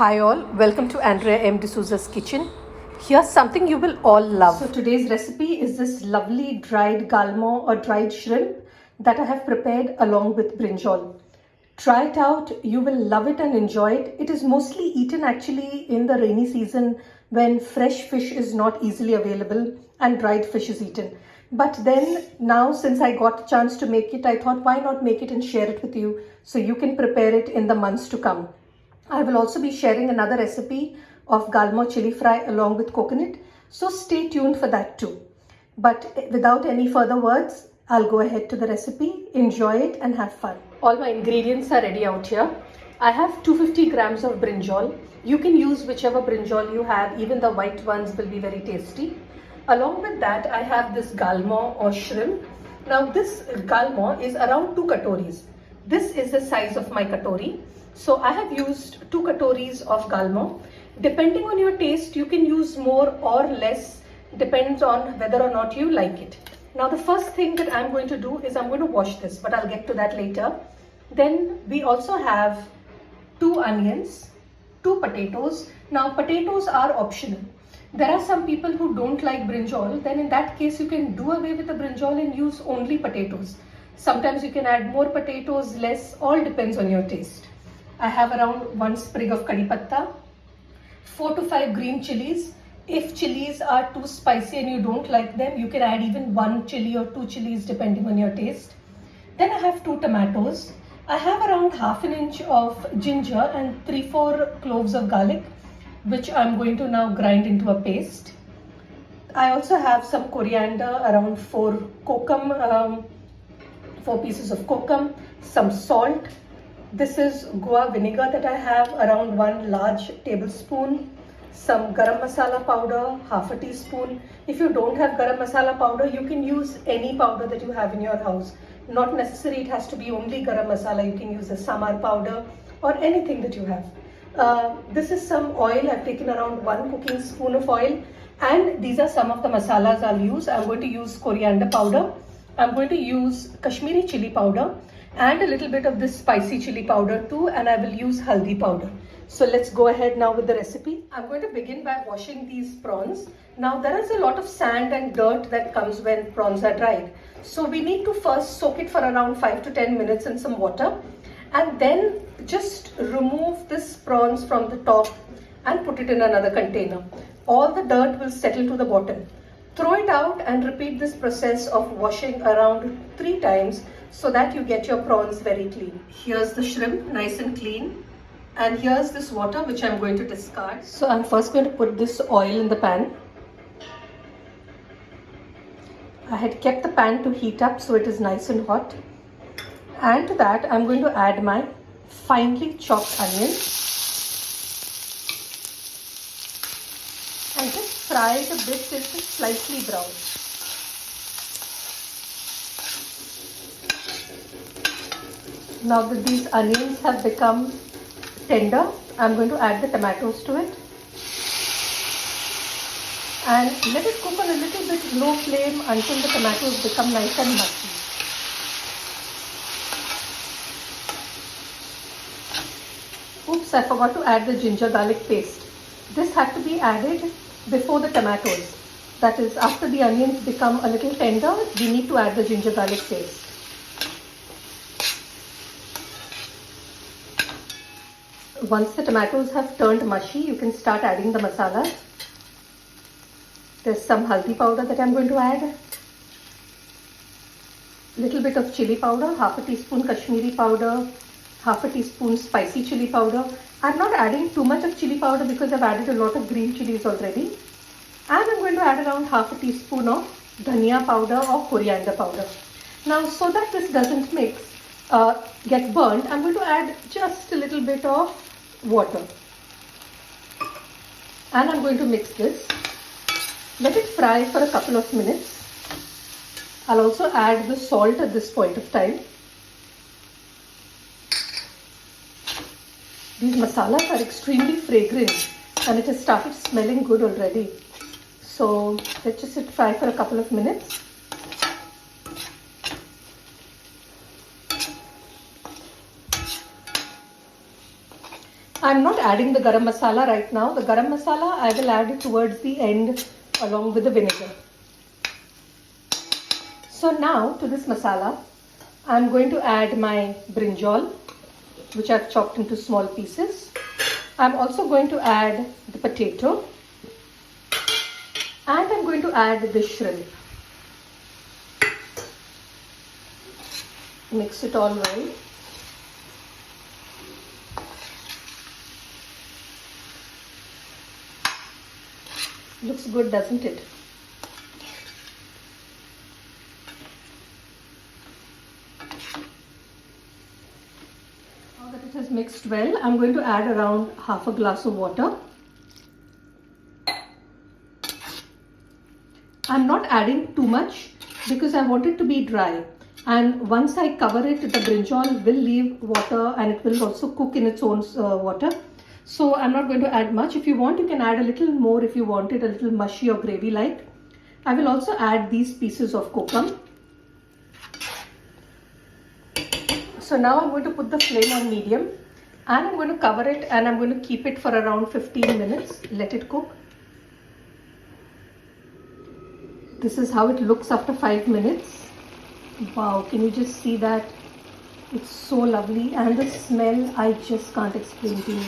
Hi all, welcome to Andrea M. D'Souza's kitchen. Here's something you will all love. So today's recipe is this lovely dried galmo or dried shrimp that I have prepared along with brinjal. Try it out, you will love it and enjoy it. It is mostly eaten actually in the rainy season when fresh fish is not easily available and dried fish is eaten. But then now since I got a chance to make it, I thought why not make it and share it with you so you can prepare it in the months to come. I will also be sharing another recipe of galmo chili fry along with coconut. So stay tuned for that too. But without any further words, I'll go ahead to the recipe, enjoy it and have fun. All my ingredients are ready out here. I have 250 grams of brinjal. You can use whichever brinjal you have, even the white ones will be very tasty. Along with that, I have this galmo or shrimp. Now this galmo is around 2 katoris. This is the size of my katori. So I have used 2 katoris of galmo. Depending on your taste, you can use more or less, depends on whether or not you like it. Now the first thing that I'm going to do is I'm going to wash this, but I'll get to that later. Then we also have 2 onions, 2 potatoes. Now potatoes are optional. There are some people who don't like brinjal, then in that case you can do away with the brinjal and use only potatoes. Sometimes you can add more potatoes, less, all depends on your taste. I have around 1 sprig of kadhi patta, 4 to 5 green chilies. If chilies are too spicy and you don't like them, you can add even 1 chili or 2 chilies depending on your taste. Then I have 2 tomatoes. I have around half an inch of ginger and 3-4 cloves of garlic, which I'm going to now grind into a paste. I also have some coriander, around 4 pieces of kokum, some salt. This is Goa vinegar that I have, around 1 large tablespoon, some garam masala powder, half a teaspoon. If you don't have garam masala powder, you can use any powder that you have in your house. Not necessary it has to be only garam masala. You can use a samar powder or anything that you have. This is some oil. I've taken around 1 cooking spoon of oil, and these are some of the masalas I'll use. I'm going to use coriander powder. I'm going to use Kashmiri chili powder and a little bit of this spicy chili powder too, and I will use haldi powder. So let's go ahead now with the recipe. I'm going to begin by washing these prawns. Now there is a lot of sand and dirt that comes when prawns are dried. So we need to first soak it for around 5 to 10 minutes in some water, and then just remove this prawns from the top and put it in another container. All the dirt will settle to the bottom. Throw it out and repeat this process of washing around 3 times so that you get your prawns very clean. Here's the shrimp, nice and clean. And here's this water which I'm going to discard. So I'm first going to put this oil in the pan. I had kept the pan to heat up so it is nice and hot. And to that I'm going to add my finely chopped onions. And just fry it a bit till it's slightly brown. Now that these onions have become tender, I'm going to add the tomatoes to it. And let it cook on a little bit low flame until the tomatoes become nice and mushy. Oops, I forgot to add the ginger garlic paste. This had to be added before the tomatoes. That is, after the onions become a little tender, we need to add the ginger garlic paste. Once the tomatoes have turned mushy, you can start adding the masalas. There's some haldi powder that I'm going to add. Little bit of chili powder, half a teaspoon Kashmiri powder, half a teaspoon spicy chili powder. I'm not adding too much of chili powder because I've added a lot of green chilies already. And I'm going to add around half a teaspoon of dhania powder or coriander powder. Now, so that this doesn't get burnt, I'm going to add just a little bit of water. And I'm going to mix this. Let it fry for a couple of minutes. I'll also add the salt at this point of time. These masalas are extremely fragrant and it has started smelling good already. So let's just let it fry for a couple of minutes. I'm not adding the garam masala right now. The garam masala I will add towards the end along with the vinegar. So now to this masala, I'm going to add my brinjal, which I've chopped into small pieces. I'm also going to add the potato, and I'm going to add the shrimp. Mix it all well. Looks good, doesn't it? Now that it has mixed well, I'm going to add around half a glass of water. I'm not adding too much because I want it to be dry. And once I cover it, the brinjal will leave water and it will also cook in its own water. So I'm not going to add much. If you want, you can add a little more if you want it a little mushy or gravy like. I will also add these pieces of kokum. So now I'm going to put the flame on medium and I'm going to cover it and I'm going to keep it for around 15 minutes. Let it cook. This is how it looks after 5 minutes. Wow, can you just see that? It's so lovely, and the smell I just can't explain to you.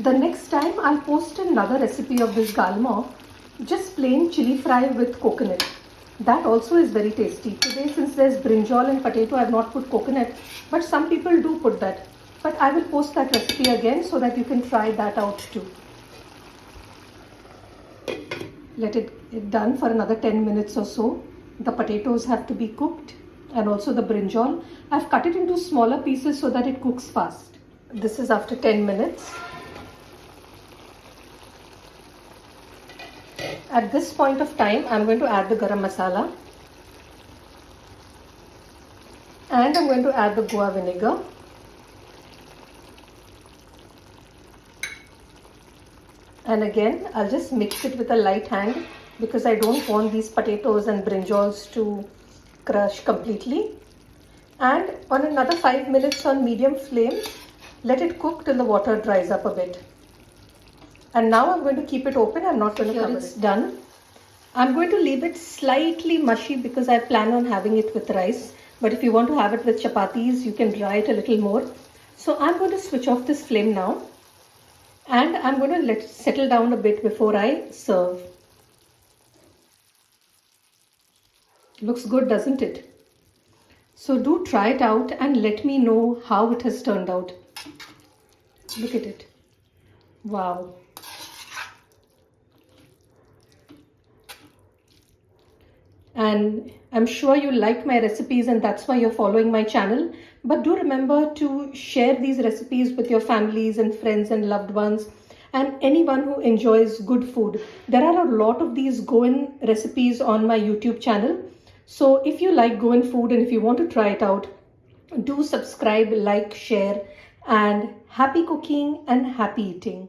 The next time I'll post another recipe of this galmo, just plain chili fry with coconut. That also is very tasty. Today, since there's brinjal and potato, I've not put coconut, but some people do put that. But I will post that recipe again so that you can try that out too. Let it done for another 10 minutes or so. The potatoes have to be cooked and also the brinjal. I've cut it into smaller pieces so that it cooks fast. This is after 10 minutes. At this point of time, I'm going to add the garam masala. And I'm going to add the Goa vinegar. And again, I'll just mix it with a light hand because I don't want these potatoes and brinjals to crush completely. And on another 5 minutes on medium flame, let it cook till the water dries up a bit. And now I'm going to keep it open. I'm not going to cover it. It's done. I'm going to leave it slightly mushy because I plan on having it with rice. But if you want to have it with chapatis, you can dry it a little more. So I'm going to switch off this flame now. And I'm going to let it settle down a bit before I serve. Looks good, doesn't it? So do try it out and let me know how it has turned out. Look at it. Wow. And I'm sure you like my recipes and that's why you're following my channel. But do remember to share these recipes with your families and friends and loved ones and anyone who enjoys good food. There are a lot of these Goan recipes on my YouTube channel. So if you like Goan food and if you want to try it out, do subscribe, like, share, and happy cooking and happy eating.